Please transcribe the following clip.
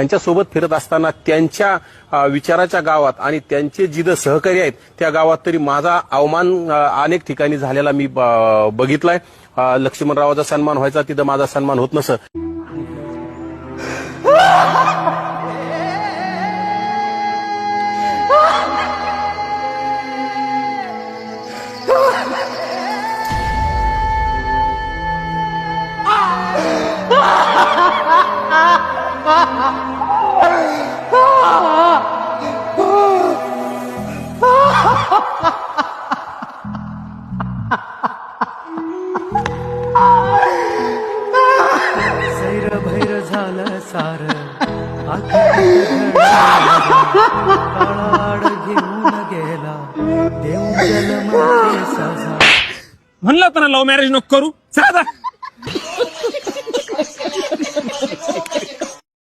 त्यांच्यासोबत फिरत असताना त्यांच्या विचाराच्या गावात आणि त्यांचे जिथं सहकारी आहेत त्या गावात तरी माझा अवमान अनेक ठिकाणी झालेला मी बघितलाय. लक्ष्मणरावाचा सन्मान व्हायचा, तिथं माझा सन्मान होत नसं. सैर भैर झालं सार काळाड घेऊन गेला देऊन जन्म सजा. म्हणलं होतं ना लव्ह मॅरेज नको करू. साधा